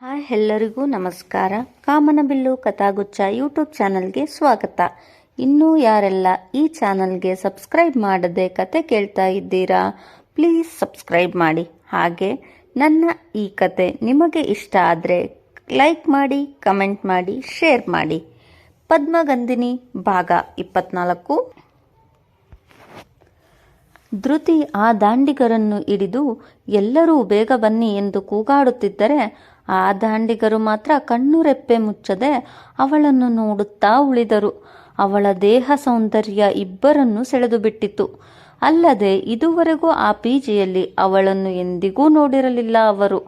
Hi, ಎಲ್ಲರಿಗೂ ನಮಸ್ಕಾರ. ಕಾಮನಬಿಲ್ಲು ಕಥಾಗುಚ್ಛ YouTube ಚಾನಲ್ಗೆ ಸ್ವಾಗತ. ಇನ್ನೂ ಯಾರೆಲ್ಲ ಈ ಚಾನಲ್ಗೆ ಸಬ್ಸ್ಕ್ರೈಬ್ ಮಾಡದೆ ಕತೆ ಕೇಳ್ತಾ ಇದ್ದೀರಾ, ಪ್ಲೀಸ್ ಸಬ್ಸ್ಕ್ರೈಬ್ ಮಾಡಿ. ಹಾಗೆ ನನ್ನ ಈ ಕತೆ ನಿಮಗೆ ಇಷ್ಟ ಆದರೆ ಲೈಕ್ ಮಾಡಿ, ಕಮೆಂಟ್ ಮಾಡಿ, ಶೇರ್ ಮಾಡಿ. ಪದ್ಮಗಂಧಿನಿ ಭಾಗ 24. ಧೃತಿ ಆ ದಾಂಡಿಗರನ್ನು ಹಿಡಿದು ಎಲ್ಲರೂ ಬೇಗ ಬನ್ನಿ ಎಂದು ಕೂಗಾಡುತ್ತಿದ್ದರೆ ಆ ದಾಂಡಿಗರು ಮಾತ್ರ ಕಣ್ಣು ರೆಪ್ಪೆ ಮುಚ್ಚದೆ ಅವಳನ್ನು ನೋಡುತ್ತಾ ಉಳಿದರು. ಅವಳ ದೇಹ ಸೌಂದರ್ಯ ಇಬ್ಬರನ್ನು ಸೆಳೆದು ಬಿಟ್ಟಿತು. ಅಲ್ಲದೆ ಇದುವರೆಗೂ ಆ ಪಿಜಿಯಲ್ಲಿ ಅವಳನ್ನು ಎಂದಿಗೂ ನೋಡಿರಲಿಲ್ಲ ಅವರು.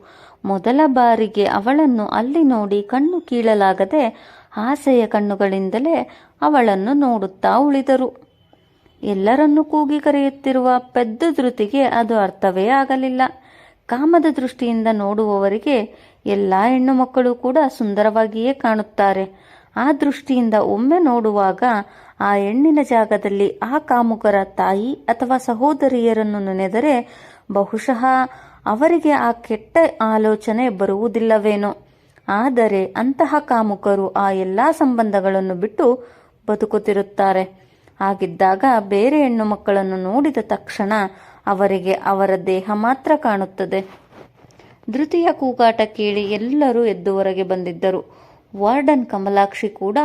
ಮೊದಲ ಬಾರಿಗೆ ಅವಳನ್ನು ಅಲ್ಲಿ ನೋಡಿ ಕಣ್ಣು ಕೀಳಲಾಗದೆ ಆಸೆಯ ಕಣ್ಣುಗಳಿಂದಲೇ ಅವಳನ್ನು ನೋಡುತ್ತಾ ಉಳಿದರು. ಎಲ್ಲರನ್ನೂ ಕೂಗಿ ಕರೆಯುತ್ತಿರುವ ಪೆದ್ದ ಧೃತಿಗೆ ಅದು ಅರ್ಥವೇ ಆಗಲಿಲ್ಲ. ಕಾಮದ ದೃಷ್ಟಿಯಿಂದ ನೋಡುವವರಿಗೆ ಎಲ್ಲ ಹೆಣ್ಣು ಮಕ್ಕಳು ಕೂಡ ಸುಂದರವಾಗಿಯೇ ಕಾಣುತ್ತಾರೆ. ಆ ದೃಷ್ಟಿಯಿಂದ ಒಮ್ಮೆ ನೋಡುವಾಗ ಆ ಹೆಣ್ಣಿನ ಜಾಗದಲ್ಲಿ ಆ ಕಾಮುಕರ ತಾಯಿ ಅಥವಾ ಸಹೋದರಿಯರನ್ನು ನೆನೆದರೆ ಬಹುಶಃ ಅವರಿಗೆ ಆ ಕೆಟ್ಟ ಆಲೋಚನೆ ಬರುವುದಿಲ್ಲವೇನೋ. ಆದರೆ ಅಂತಹ ಕಾಮುಕರು ಆ ಎಲ್ಲ ಸಂಬಂಧಗಳನ್ನು ಬಿಟ್ಟು ಬದುಕುತ್ತಿರುತ್ತಾರೆ. ಹಾಗಿದ್ದಾಗ ಬೇರೆ ಹೆಣ್ಣು ಮಕ್ಕಳನ್ನು ನೋಡಿದ ತಕ್ಷಣ ಅವರಿಗೆ ಅವರ ದೇಹ ಮಾತ್ರ ಕಾಣುತ್ತದೆ. ಧೃತಿಯ ಕೂಗಾಟ ಕೇಳಿ ಎಲ್ಲರೂ ಎದ್ದು ಹೊರಗೆ ಬಂದಿದ್ದರು. ವಾರ್ಡನ್ ಕಮಲಾಕ್ಷಿ ಕೂಡ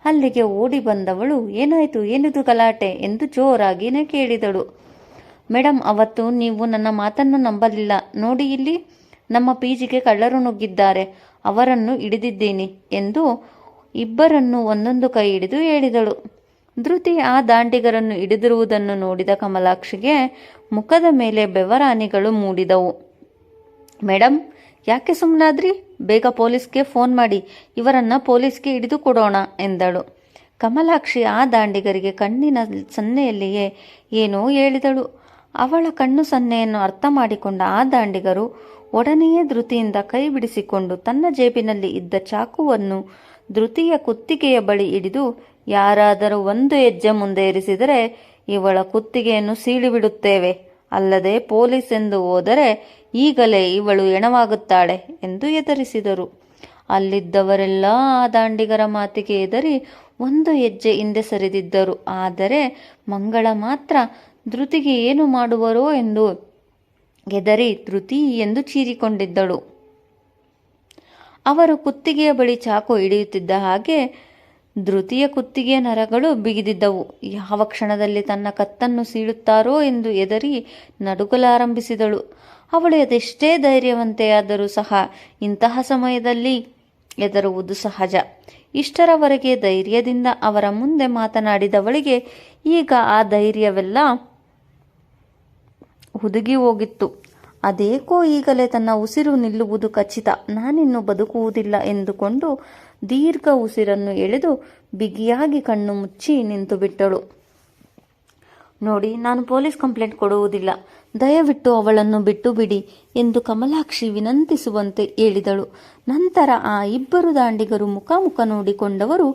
ಅಲ್ಲಿಗೆ ಓಡಿ ಬಂದವಳು, ಏನಾಯ್ತು, ಏನಿದು ಗಲಾಟೆ ಎಂದು ಜೋರಾಗಿನೇ ಕೇಳಿದಳು. ಮೇಡಮ್, ಅವತ್ತು ನೀವು ನನ್ನ ಮಾತನ್ನು ನಂಬಲಿಲ್ಲ ನೋಡಿ, ಇಲ್ಲಿ ನಮ್ಮ ಪಿಜಿಗೆ ಕಳ್ಳರು ನುಗ್ಗಿದ್ದಾರೆ, ಅವರನ್ನು ಹಿಡಿದಿದ್ದೀನಿ ಎಂದು ಇಬ್ಬರನ್ನು ಒಂದೊಂದು ಕೈ ಹಿಡಿದು ಹೇಳಿದಳು. ಧೃತಿ ಆ ದಾಂಡಿಗರನ್ನು ಹಿಡಿದಿರುವುದನ್ನು ನೋಡಿದ ಕಮಲಾಕ್ಷಿಗೆ ಮುಖದ ಮೇಲೆ ಬೆವರಾನಿಗಳು ಮೂಡಿದವು. ಮೇಡಮ್, ಯಾಕೆ ಸುಮ್ಮನಾದ್ರಿ? ಬೇಗ ಪೊಲೀಸ್ಗೆ ಫೋನ್ ಮಾಡಿ, ಇವರನ್ನ ಪೊಲೀಸ್ಗೆ ಹಿಡಿದು ಕೊಡೋಣ ಎಂದಳು. ಕಮಲಾಕ್ಷಿ ಆ ದಾಂಡಿಗರಿಗೆ ಕಣ್ಣಿನ ಸನ್ನೆಯಲ್ಲಿಯೇ ಏನೋ ಹೇಳಿದಳು. ಅವಳ ಕಣ್ಣು ಸನ್ನೆಯನ್ನು ಅರ್ಥ ಮಾಡಿಕೊಂಡ ಆ ದಾಂಡಿಗರು ಒಡನೆಯೇ ಧೃತಿಯಿಂದ ಕೈ ಬಿಡಿಸಿಕೊಂಡು ತನ್ನ ಜೇಬಿನಲ್ಲಿ ಇದ್ದ ಚಾಕುವನ್ನು ಧೃತಿಯ ಕುತ್ತಿಗೆಯ ಬಳಿ ಹಿಡಿದು, ಯಾರಾದರೂ ಒಂದು ಹೆಜ್ಜೆ ಮುಂದೆ ಇರಿಸಿದರೆ ಇವಳ ಕುತ್ತಿಗೆಯನ್ನು ಸೀಳಿಬಿಡುತ್ತೇವೆ, ಅಲ್ಲದೆ ಪೊಲೀಸ್ ಎಂದು ಹೋದರೆ ಈಗಲೇ ಇವಳು ಹೆಣವಾಗುತ್ತಾಳೆ ಎಂದು ಎದುರಿಸಿದರು. ಅಲ್ಲಿದ್ದವರೆಲ್ಲ ಆ ದಾಂಡಿಗರ ಮಾತಿಗೆ ಹೆದರಿ ಒಂದು ಹೆಜ್ಜೆ ಹಿಂದೆ ಸರಿದಿದ್ದರು. ಆದರೆ ಮಂಗಳ ಮಾತ್ರ ಧೃತಿಗೆ ಏನು ಮಾಡುವರೋ ಎಂದು ಹೆದರಿ ಧೃತಿ ಎಂದು ಚೀರಿಕೊಂಡಿದ್ದಳು. ಅವರು ಕುತ್ತಿಗೆಯ ಬಳಿ ಚಾಕು ಹಿಡಿಯುತ್ತಿದ್ದ ಹಾಗೆ ಧೃತಿಯ ಕುತ್ತಿಗೆಯ ನರಗಳು ಬಿಗಿದಿದ್ದವು. ಯಾವ ಕ್ಷಣದಲ್ಲಿ ತನ್ನ ಕತ್ತನ್ನು ಸೀಳುತ್ತಾರೋ ಎಂದು ಹೆದರಿ ನಡುಗಲಾರಂಭಿಸಿದಳು. ಅವಳು ಅದೆಷ್ಟೇ ಧೈರ್ಯವಂತೆಯಾದರೂ ಸಹ ಇಂತಹ ಸಮಯದಲ್ಲಿ ಹೆದರುವುದು ಸಹಜ. ಇಷ್ಟರವರೆಗೆ ಧೈರ್ಯದಿಂದ ಅವರ ಮುಂದೆ ಮಾತನಾಡಿದವಳಿಗೆ ಈಗ ಆ ಧೈರ್ಯವೆಲ್ಲ ಹುದುಗಿ ಹೋಗಿತ್ತು. ಅದೇಕೋ ಈಗಲೇ ತನ್ನ ಉಸಿರು ನಿಲ್ಲುವುದು ಖಚಿತ, ನಾನಿನ್ನು ಬದುಕುವುದಿಲ್ಲ ಎಂದುಕೊಂಡು ದೀರ್ಘ ಉಸಿರನ್ನು ಎಳೆದು ಬಿಗಿಯಾಗಿ ಕಣ್ಣು ಮುಚ್ಚಿ ನಿಂತು ಬಿಟ್ಟಳು. ನೋಡಿ, ನಾನು ಪೊಲೀಸ್ ಕಂಪ್ಲೇಂಟ್ ಕೊಡುವುದಿಲ್ಲ, ದಯವಿಟ್ಟು ಅವಳನ್ನು ಬಿಟ್ಟು ಬಿಡಿ ಎಂದು ಕಮಲಾಕ್ಷಿ ವಿನಂತಿಸುವಂತೆ ಹೇಳಿದಳು. ನಂತರ ಆ ಇಬ್ಬರು ದಾಂಡಿಗರು ಮುಖಾಮುಖ ನೋಡಿಕೊಂಡವರು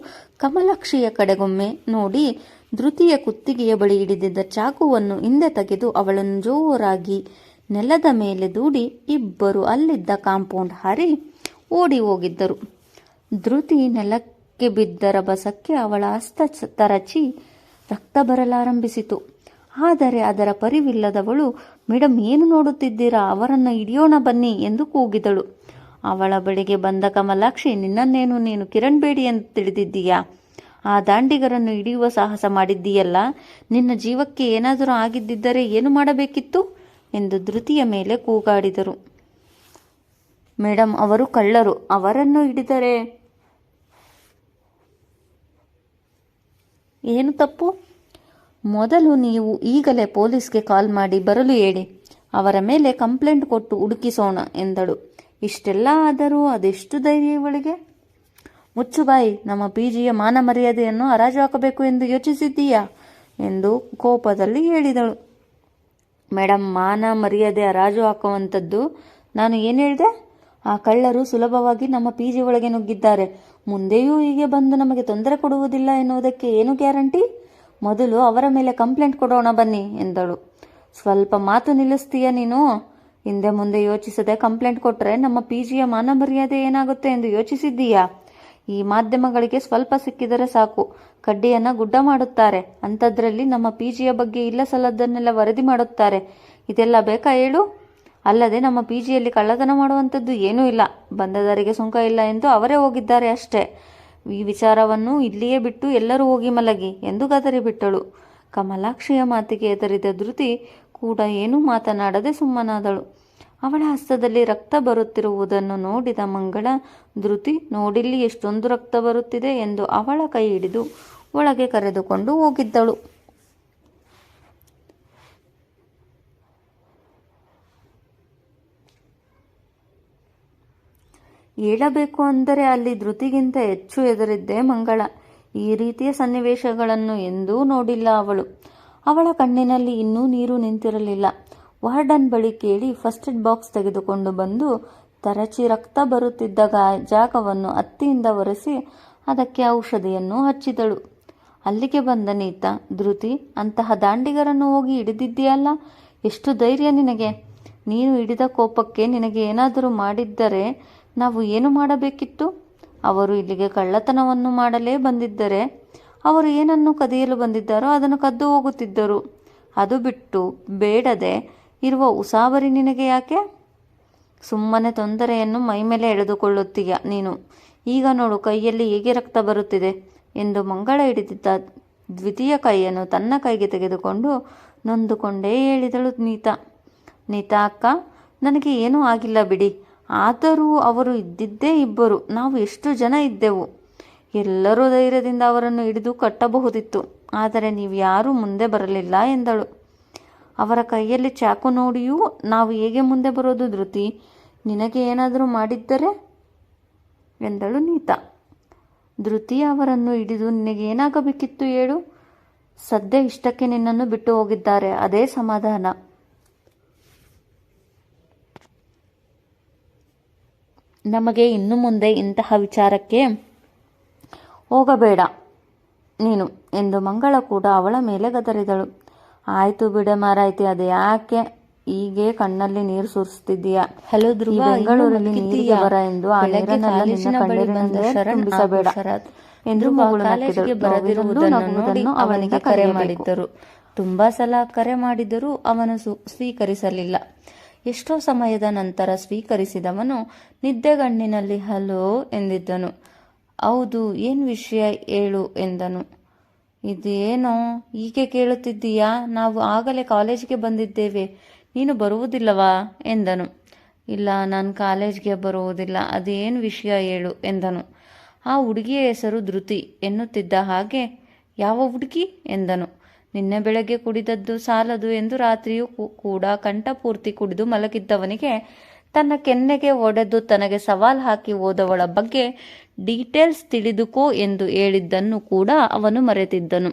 ಕಮಲಾಕ್ಷಿಯ ಕಡೆಗೊಮ್ಮೆ ನೋಡಿ ಧೃತಿಯ ಕುತ್ತಿಗೆಯ ಬಳಿ ಹಿಡಿದಿದ್ದ ಚಾಕುವನ್ನು ಹಿಂದೆ ತೆಗೆದು ಅವಳನ್ನು ಜೋರಾಗಿ ನೆಲದ ಮೇಲೆ ದೂಡಿ ಇಬ್ಬರು ಅಲ್ಲಿದ್ದ ಕಾಂಪೌಂಡ್ ಹಾರಿ ಓಡಿ ಹೋಗಿದ್ದರು. ಧೃತಿ ನೆಲಕ್ಕೆ ಬಿದ್ದ ರಭಸಕ್ಕೆ ಅವಳ ಹಸ್ತ ತರಚಿ ರಕ್ತ ಬರಲಾರಂಭಿಸಿತು. ಆದರೆ ಅದರ ಪರಿವಿಲ್ಲದವಳು, ಮೇಡಮ್, ಏನು ನೋಡುತ್ತಿದ್ದೀರಾ, ಅವರನ್ನು ಹಿಡಿಯೋಣ ಬನ್ನಿ ಎಂದು ಕೂಗಿದಳು. ಅವಳ ಬಳಿಗೆ ಬಂದ ಕಮಲಾಕ್ಷಿ, ನಿನ್ನನ್ನೇನು ನೀನು ಕಿರಣ್ ಬೇಡಿ ಎಂದು ತಿಳಿದಿದ್ದೀಯಾ? ಆ ದಾಂಡಿಗರನ್ನು ಹಿಡಿಯುವ ಸಾಹಸ ಮಾಡಿದ್ದೀಯಲ್ಲ, ನಿನ್ನ ಜೀವಕ್ಕೆ ಏನಾದರೂ ಆಗಿದ್ದಿದ್ದರೆ ಏನು ಮಾಡಬೇಕಿತ್ತು ಎಂದು ಧೃತಿಯ ಮೇಲೆ ಕೂಗಾಡಿದರು. ಮೇಡಮ್, ಅವರು ಕಳ್ಳರು, ಅವರನ್ನು ಹಿಡಿದರೆ ಏನು ತಪ್ಪು? ಮೊದಲು ನೀವು ಈಗಲೇ ಪೊಲೀಸ್ಗೆ ಕಾಲ್ ಮಾಡಿ ಬರಲು ಹೇಳಿ, ಅವರ ಮೇಲೆ ಕಂಪ್ಲೇಂಟ್ ಕೊಟ್ಟು ಹುಡುಕಿಸೋಣ ಎಂದಳು. ಇಷ್ಟೆಲ್ಲ ಆದರೂ ಅದೆಷ್ಟು ಧೈರ್ಯ ಇವಳಿಗೆ? ಮುಚ್ಚುಬಾಯಿ, ನಮ್ಮ ಪಿಜಿಯ ಮಾನ ಮರ್ಯಾದೆಯನ್ನು ಹರಾಜು ಹಾಕಬೇಕು ಎಂದು ಯೋಚಿಸಿದ್ದೀಯಾ ಎಂದು ಕೋಪದಲ್ಲಿ ಹೇಳಿದಳು. ಮೇಡಮ್, ಮಾನ ಮರ್ಯಾದೆ ಹರಾಜು ಹಾಕುವಂಥದ್ದು ನಾನು ಏನು ಹೇಳಿದೆ? ಆ ಕಳ್ಳರು ಸುಲಭವಾಗಿ ನಮ್ಮ ಪಿಜಿ ಒಳಗೆ ನುಗ್ಗಿದ್ದಾರೆ, ಮುಂದೆಯೂ ಹೀಗೆ ಬಂದು ನಮಗೆ ತೊಂದರೆ ಕೊಡುವುದಿಲ್ಲ ಎನ್ನುವುದಕ್ಕೆ ಏನು ಗ್ಯಾರಂಟಿ? ಮೊದಲು ಅವರ ಮೇಲೆ ಕಂಪ್ಲೇಂಟ್ ಕೊಡೋಣ ಬನ್ನಿ ಎಂದಳು. ಸ್ವಲ್ಪ ಮಾತು ನಿಲ್ಲಿಸ್ತೀಯ ನೀನು ಹಿಂದೆ ಮುಂದೆ ಯೋಚಿಸದೆ ಕಂಪ್ಲೇಂಟ್ ಕೊಟ್ಟರೆ ನಮ್ಮ PGಯ ಮಾನ ಮರ್ಯಾದೆ ಏನಾಗುತ್ತೆ ಎಂದು ಯೋಚಿಸಿದ್ದೀಯಾ? ಈ ಮಾಧ್ಯಮಗಳಿಗೆ ಸ್ವಲ್ಪ ಸಿಕ್ಕಿದರೆ ಸಾಕು, ಕಡ್ಡಿಯನ್ನು ಗುಡ್ಡ ಮಾಡುತ್ತಾರೆ. ಅಂಥದ್ರಲ್ಲಿ ನಮ್ಮ PGಯ ಬಗ್ಗೆ ಇಲ್ಲ ಸಲ್ಲದನ್ನೆಲ್ಲ ವರದಿ ಮಾಡುತ್ತಾರೆ. ಇದೆಲ್ಲ ಬೇಕಾ ಹೇಳು? ಅಲ್ಲದೆ ನಮ್ಮ PGಯಲ್ಲಿ ಕಳ್ಳತನ ಮಾಡುವಂಥದ್ದು ಏನೂ ಇಲ್ಲ, ಬಂದದರಿಗೆ ಸುಂಕ ಇಲ್ಲ ಎಂದು ಅವರೇ ಹೋಗಿದ್ದಾರೆ ಅಷ್ಟೇ. ಈ ವಿಚಾರವನ್ನು ಇಲ್ಲಿಯೇ ಬಿಟ್ಟು ಎಲ್ಲರೂ ಹೋಗಿ ಮಲಗಿ ಎಂದು ಗದರಿಬಿಟ್ಟಳು. ಕಮಲಾಕ್ಷಿಯ ಮಾತಿಗೆ ಎದರಿದ ಧೃತಿ ಕೂಡ ಏನೂ ಮಾತನಾಡದೆ ಸುಮ್ಮನಾದಳು. ಅವಳ ಹಸ್ತದಲ್ಲಿ ರಕ್ತ ಬರುತ್ತಿರುವುದನ್ನು ನೋಡಿದ ಮಂಗಳ, ಧೃತಿ ನೋಡಿಲ್ಲಿ ಎಷ್ಟೊಂದು ರಕ್ತ ಬರುತ್ತಿದೆ ಎಂದು ಅವಳ ಕೈ ಹಿಡಿದು ಒಳಗೆ ಕರೆದುಕೊಂಡು ಹೋಗಿದ್ದಳು. ಹೇಳಬೇಕು ಅಂದರೆ ಅಲ್ಲಿ ಧೃತಿಗಿಂತ ಹೆಚ್ಚು ಎದುರಿದ್ದೆ ಮಂಗಳ. ಈ ರೀತಿಯ ಸನ್ನಿವೇಶಗಳನ್ನು ಎಂದೂ ನೋಡಿಲ್ಲ ಅವಳು. ಅವಳ ಕಣ್ಣಿನಲ್ಲಿ ಇನ್ನೂ ನೀರು ನಿಂತಿರಲಿಲ್ಲ. ವಾರ್ಡನ್ ಬಳಿ ಕೇಳಿ ಫಸ್ಟ್ ಏಡ್ ಬಾಕ್ಸ್ ತೆಗೆದುಕೊಂಡು ಬಂದು ತರಚಿ ರಕ್ತ ಬರುತ್ತಿದ್ದ ಜಾಗವನ್ನು ಹತ್ತಿಯಿಂದ ಒರೆಸಿ ಅದಕ್ಕೆ ಔಷಧಿಯನ್ನು ಹಚ್ಚಿದಳು. ಅಲ್ಲಿಗೆ ಬಂದ ನೀತಾ, ಧೃತಿ, ಅಂತಹ ದಾಂಡಿಗರನ್ನು ಹೋಗಿ ಹಿಡಿದಿದ್ದೀಯಲ್ಲ, ಎಷ್ಟು ಧೈರ್ಯ ನಿನಗೆ? ನೀನು ಹಿಡಿದ ಕೋಪಕ್ಕೆ ನಿನಗೆ ಏನಾದರೂ ಮಾಡಿದ್ದರೆ ನಾವು ಏನು ಮಾಡಬೇಕಿತ್ತು? ಅವರು ಇಲ್ಲಿಗೆ ಕಳ್ಳತನವನ್ನು ಮಾಡಲೇ ಬಂದಿದ್ದರೆ ಅವರು ಏನನ್ನು ಕದಿಯಲು ಬಂದಿದ್ದಾರೋ ಅದನ್ನು ಕದ್ದು ಹೋಗುತ್ತಿದ್ದರು. ಅದು ಬಿಟ್ಟು ಬೇಡದೆ ಇರುವ ಉಸಾಬರಿ ನಿನಗೆ ಯಾಕೆ? ಸುಮ್ಮನೆ ತೊಂದರೆಯನ್ನು ಮೈಮೇಲೆ ಎಳೆದುಕೊಳ್ಳುತ್ತೀಯ ನೀನು. ಈಗ ನೋಡು ಕೈಯಲ್ಲಿ ಹೇಗೆ ರಕ್ತ ಬರುತ್ತಿದೆ ಎಂದು ಮಂಗಳ ಹಿಡಿದಿದ್ದ ದ್ವಿತೀಯ ಕೈಯನ್ನು ತನ್ನ ಕೈಗೆ ತೆಗೆದುಕೊಂಡು ನೊಂದುಕೊಂಡೇ ಹೇಳಿದಳು ನೀತಾ. ನೀತಾ ಅಕ್ಕ, ನನಗೆ ಏನೂ ಆಗಿಲ್ಲ ಬಿಡಿ. ಆದರೂ ಅವರು ಇದ್ದಿದ್ದೇ ಇಬ್ಬರು, ನಾವು ಎಷ್ಟು ಜನ ಇದ್ದೆವು. ಎಲ್ಲರೂ ಧೈರ್ಯದಿಂದ ಅವರನ್ನು ಹಿಡಿದು ಕಟ್ಟಬಹುದಿತ್ತು. ಆದರೆ ನೀವು ಯಾರೂ ಮುಂದೆ ಬರಲಿಲ್ಲ ಎಂದಳು. ಅವರ ಕೈಯಲ್ಲಿ ಚಾಕು ನೋಡಿಯೂ ನಾವು ಹೇಗೆ ಮುಂದೆ ಬರೋದು ಧೃತಿ? ನಿನಗೆ ಏನಾದರೂ ಮಾಡಿದ್ದರೆ ಎಂದಳು ನೀತಾ. ಧೃತಿ, ಅವರನ್ನು ಹಿಡಿದು ನಿನಗೆ ಏನಾಗಬೇಕಿತ್ತು ಹೇಳು? ಸದ್ಯ ಇಷ್ಟಕ್ಕೆ ನಿನ್ನನ್ನು ಬಿಟ್ಟು ಹೋಗಿದ್ದಾರೆ, ಅದೇ ಸಮಾಧಾನ. ನಮಗೆ ಇನ್ನು ಮುಂದೆ ಇಂತಹ ವಿಚಾರಕ್ಕೆ ಹೋಗಬೇಡ ನೀನು ಎಂದು ಮಂಗಳ ಕೂಡ ಅವಳ ಮೇಲೆ ಗದರಿದಳು. ಆಯ್ತು ಬಿಡೆ ಮಾರಾಯ್ತಿ, ಅದು ಯಾಕೆ ಹೀಗೆ ಕಣ್ಣಲ್ಲಿ ನೀರು ಸುರಿಸ್ತಿದ್ದೀಯಾ? ಹಲೋ ಧ್ರುವ, ಬೆಂಗಳೂರಲ್ಲಿ ನೀರಿಗೆ ಬರ ಎಂದು ಆ ನೀರನ್ನೆಲ್ಲ ನಿನ್ನ ಕಣ್ಣೀರಿನಿಂದ ತುಂಬಿಸಬೇಡ ಎಂದು ಕಾಲೇಜಿಗೆ ಬರದಿರುವುದನ್ನು ನೋಡಿ ಅವನಿಗೆ ಕರೆ ಮಾಡಿದ್ದರು. ತುಂಬಾ ಸಲ ಕರೆ ಮಾಡಿದರೂ ಅವನು ಸ್ವೀಕರಿಸಲಿಲ್ಲ. ಎಷ್ಟೋ ಸಮಯದ ನಂತರ ಸ್ವೀಕರಿಸಿದವನು ನಿದ್ದೆಗಣ್ಣಿನಲ್ಲಿ ಹಲೋ ಎಂದಿದ್ದನು. ಹೌದು, ಏನು ವಿಷಯ ಹೇಳು ಎಂದನು. ಇದೇನೋ ಹೀಗೆ ಕೇಳುತ್ತಿದ್ದೀಯಾ? ನಾವು ಆಗಲೇ ಕಾಲೇಜಿಗೆ ಬಂದಿದ್ದೇವೆ, ನೀನು ಬರುವುದಿಲ್ಲವಾ ಎಂದನು. ಇಲ್ಲ, ನಾನು ಕಾಲೇಜ್ಗೆ ಬರುವುದಿಲ್ಲ, ಅದೇನು ವಿಷಯ ಹೇಳು ಎಂದನು. ಆ ಹುಡುಗಿಯ ಹೆಸರು ಧೃತಿ ಎನ್ನುತ್ತಿದ್ದ ಹಾಗೆ. ಯಾವ ಹುಡುಗಿ ಎಂದನು. ನಿನ್ನೆ ಬೆಳಗ್ಗೆ ಕುಡಿದದ್ದು ಸಾಲದು ಎಂದು ರಾತ್ರಿಯೂ ಕೂಡ ಕಂಠಪೂರ್ತಿ ಕುಡಿದು ಮಲಗಿದ್ದವನಿಗೆ ತನ್ನ ಕೆನ್ನೆಗೆ ಒಡೆದು ತನಗೆ ಸವಾಲ್ ಹಾಕಿ ಹೋದವಳ ಬಗ್ಗೆ ಡೀಟೇಲ್ಸ್ ತಿಳಿದುಕೋ ಎಂದು ಹೇಳಿದ್ದನ್ನು ಕೂಡ ಅವನು ಮರೆತಿದ್ದನು.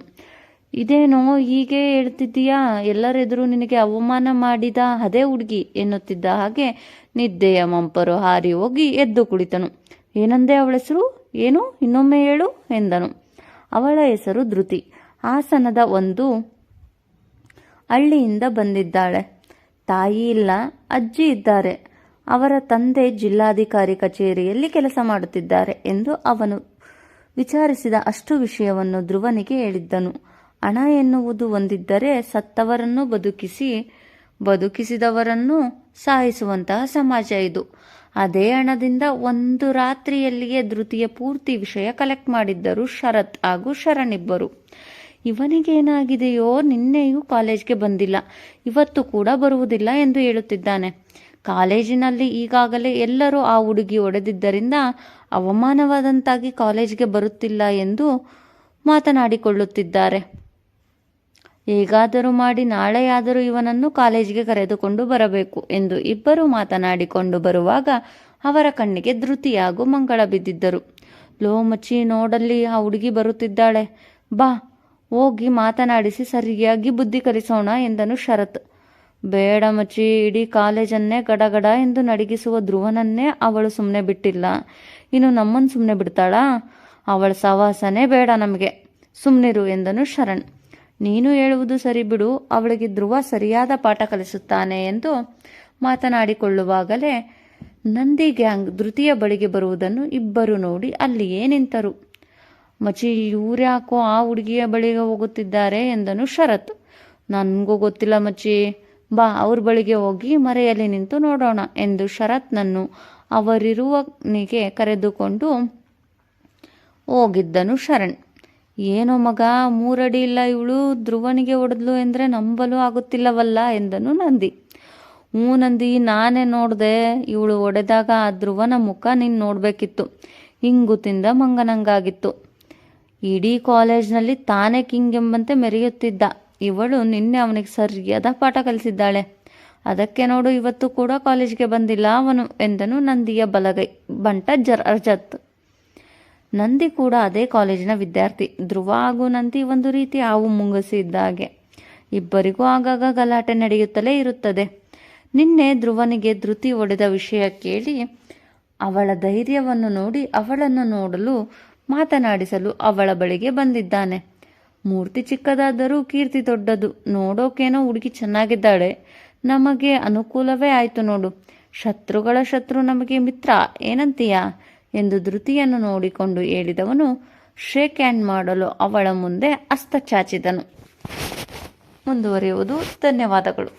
ಇದೇನೋ ಹೀಗೆ ಹೇಳ್ತಿದ್ದೀಯಾ? ಎಲ್ಲರೆದುರು ನಿನಗೆ ಅವಮಾನ ಮಾಡಿದ ಅದೇ ಹುಡುಗಿ ಎನ್ನುತ್ತಿದ್ದ ಹಾಗೆ ನಿದ್ದೆಯ ಮಂಪರು ಹಾರಿ ಹೋಗಿ ಎದ್ದು ಕುಳಿತನು. ಏನಂದೆ ಅವಳ ಹೆಸರು? ಏನು, ಇನ್ನೊಮ್ಮೆ ಹೇಳು ಎಂದನು. ಅವಳ ಹೆಸರು ಧೃತಿ. ಹಾಸನದ ಒಂದು ಹಳ್ಳಿಯಿಂದ ಬಂದಿದ್ದಾಳೆ. ತಾಯಿ ಇಲ್ಲ, ಅಜ್ಜಿ ಇದ್ದಾರೆ. ಅವರ ತಂದೆ ಜಿಲ್ಲಾಧಿಕಾರಿ ಕಚೇರಿಯಲ್ಲಿ ಕೆಲಸ ಮಾಡುತ್ತಿದ್ದಾರೆ ಎಂದು ಅವನು ವಿಚಾರಿಸಿದ ಅಷ್ಟು ವಿಷಯವನ್ನು ಧ್ರುವನಿಗೆ ಹೇಳಿದ್ದನು. ಹಣ ಎನ್ನುವುದು ಒಂದಿದ್ದರೆ ಸತ್ತವರನ್ನು ಬದುಕಿಸಿದವರನ್ನು ಸಾಯಿಸುವಂತಹ ಸಮಾಜ ಇದು. ಅದೇ ಹಣದಿಂದ ಒಂದು ರಾತ್ರಿಯಲ್ಲಿಯೇ ಧೃತಿಯ ಪೂರ್ತಿ ವಿಷಯ ಕಲೆಕ್ಟ್ ಮಾಡಿದ್ದರು ಶರತ್ ಹಾಗೂ ಶರಣ್ ಇಬ್ಬರು. ಇವನಿಗೇನಾಗಿದೆಯೋ, ನಿನ್ನೆಯೂ ಕಾಲೇಜ್ಗೆ ಬಂದಿಲ್ಲ, ಇವತ್ತು ಕೂಡ ಬರುವುದಿಲ್ಲ ಎಂದು ಹೇಳುತ್ತಿದ್ದಾನೆ. ಕಾಲೇಜಿನಲ್ಲಿ ಈಗಾಗಲೇ ಎಲ್ಲರೂ ಆ ಹುಡುಗಿ ಹೊಡೆದಿದ್ದರಿಂದ ಅವಮಾನವಾದಂತಾಗಿ ಕಾಲೇಜ್ಗೆ ಬರುತ್ತಿಲ್ಲ ಎಂದು ಮಾತನಾಡಿಕೊಳ್ಳುತ್ತಿದ್ದಾರೆ. ಹೇಗಾದರೂ ಮಾಡಿ ನಾಳೆಯಾದರೂ ಇವನನ್ನು ಕಾಲೇಜಿಗೆ ಕರೆದುಕೊಂಡು ಬರಬೇಕು ಎಂದು ಇಬ್ಬರು ಮಾತನಾಡಿಕೊಂಡು ಬರುವಾಗ ಅವರ ಕಣ್ಣಿಗೆ ಧೃತಿ ಹಾಗೂ ಮಂಗಳ ಬಿದ್ದಿದ್ದರು. ಲೋ ಮಚ್ಚಿ, ನೋಡಲ್ಲಿ ಆ ಹುಡುಗಿ ಬರುತ್ತಿದ್ದಾಳೆ, ಬಾ ಹೋಗಿ ಮಾತನಾಡಿಸಿ ಸರಿಯಾಗಿ ಬುದ್ಧಿ ಕಲಿಸೋಣ ಎಂದನು ಶರತ್. ಬೇಡ ಮಚ್ಚಿ, ಇಡೀ ಕಾಲೇಜನ್ನೇ ಗಡಗಡ ಎಂದು ನಡಗಿಸುವ ಧ್ರುವನನ್ನೇ ಅವಳು ಸುಮ್ಮನೆ ಬಿಟ್ಟಿಲ್ಲ, ಇನ್ನು ನಮ್ಮನ್ನು ಸುಮ್ಮನೆ ಬಿಡ್ತಾಳಾ? ಅವಳ ಸವಾಸನೆ ಬೇಡ ನಮಗೆ, ಸುಮ್ಮನಿರು ಎಂದನು ಶರಣ್. ನೀನು ಹೇಳುವುದು ಸರಿ ಬಿಡು, ಅವಳಿಗೆ ಧ್ರುವ ಸರಿಯಾದ ಪಾಠ ಕಲಿಸುತ್ತಾನೆ ಎಂದು ಮಾತನಾಡಿಕೊಳ್ಳುವಾಗಲೇ ನಂದಿ ಗ್ಯಾಂಗ್ ಧೃತಿಯ ಬಳಿಗೆ ಬರುವುದನ್ನು ಇಬ್ಬರು ನೋಡಿ ಅಲ್ಲಿಯೇ ನಿಂತರು. ಮಚಿ, ಇವ್ರ್ಯಾಕೋ ಆ ಹುಡುಗಿಯ ಬಳಿಗೆ ಹೋಗುತ್ತಿದ್ದಾರೆ ಎಂದನು ಶರತ್. ನನಗೂ ಗೊತ್ತಿಲ್ಲ ಮಚ್ಚಿ, ಬಾ ಅವ್ರ ಬಳಿಗೆ ಹೋಗಿ ಮರೆಯಲ್ಲಿ ನಿಂತು ನೋಡೋಣ ಎಂದು ಶರತ್ನನ್ನು ಅವರಿರುವನಿಗೆ ಕರೆದುಕೊಂಡು ಹೋಗಿದ್ದನು ಶರಣ್. ಏನೋ ಮಗ, 3 ಅಡಿ ಇಲ್ಲ ಇವಳು, ಧ್ರುವನಿಗೆ ಹೊಡೆದ್ಲು ಎಂದರೆ ನಂಬಲು ಆಗುತ್ತಿಲ್ಲವಲ್ಲ ಎಂದನು ನಂದಿ. ಹ್ಞೂ ನಂದಿ, ನಾನೇ ನೋಡಿದೆ. ಇವಳು ಹೊಡೆದಾಗ ಆ ಧ್ರುವನ ಮುಖ ನೀನು ನೋಡಬೇಕಿತ್ತು. ಹಿಂಗು ತಿಂದ ಮಂಗನಂಗಾಗಿತ್ತು. ಇಡೀ ಕಾಲೇಜ್ನಲ್ಲಿ ತಾನೇ ಕಿಂಗ್ ಎಂಬಂತೆ ಮೆರೆಯುತ್ತಿದ್ದ. ಇವಳು ನಿನ್ನೆ ಅವನಿಗೆ ಸರಿಯಾದ ಪಾಠ ಕಲಿಸಿದ್ದಾಳೆ. ಅದಕ್ಕೆ ನೋಡು ಇವತ್ತು ಕೂಡ ಕಾಲೇಜ್ಗೆ ಬಂದಿಲ್ಲ ಅವನು ಎಂದನು ನಂದಿಯ ಬಲಗೈ ಬಂಟ ರಜತ್. ನಂದಿ ಕೂಡ ಅದೇ ಕಾಲೇಜಿನ ವಿದ್ಯಾರ್ಥಿ. ಧ್ರುವ ಹಾಗೂ ನಂದಿ ಒಂದು ರೀತಿ ಹಾವು ಮುಂಗುಸಿ ಇದ್ದ ಹಾಗೆ. ಇಬ್ಬರಿಗೂ ಆಗಾಗ ಗಲಾಟೆ ನಡೆಯುತ್ತಲೇ ಇರುತ್ತದೆ. ನಿನ್ನೆ ಧ್ರುವನಿಗೆ ಧೃತಿ ಹೊಡೆದ ವಿಷಯ ಕೇಳಿ ಅವಳ ಧೈರ್ಯವನ್ನು ನೋಡಿ ಅವಳನ್ನು ನೋಡಲು ಮಾತನಾಡಿಸಲು ಅವಳ ಬಳಿಗೆ ಬಂದಿದ್ದಾನೆ. ಮೂರ್ತಿ ಚಿಕ್ಕದಾದರೂ ಕೀರ್ತಿ ದೊಡ್ಡದು. ನೋಡೋಕೇನೋ ಹುಡುಗಿ ಚೆನ್ನಾಗಿದ್ದಾಳೆ. ನಮಗೆ ಅನುಕೂಲವೇ ಆಯಿತು ನೋಡು. ಶತ್ರುಗಳ ಶತ್ರು ನಮಗೆ ಮಿತ್ರ, ಏನಂತೀಯಾ ಎಂದು ಧೃತಿಯನ್ನು ನೋಡಿಕೊಂಡು ಹೇಳಿದವನು ಶೇಕ್ ಹ್ಯಾಂಡ್ ಮಾಡಲು ಅವಳ ಮುಂದೆ ಹಸ್ತ ಚಾಚಿದನು. ಮುಂದುವರಿಯುವುದು. ಧನ್ಯವಾದಗಳು.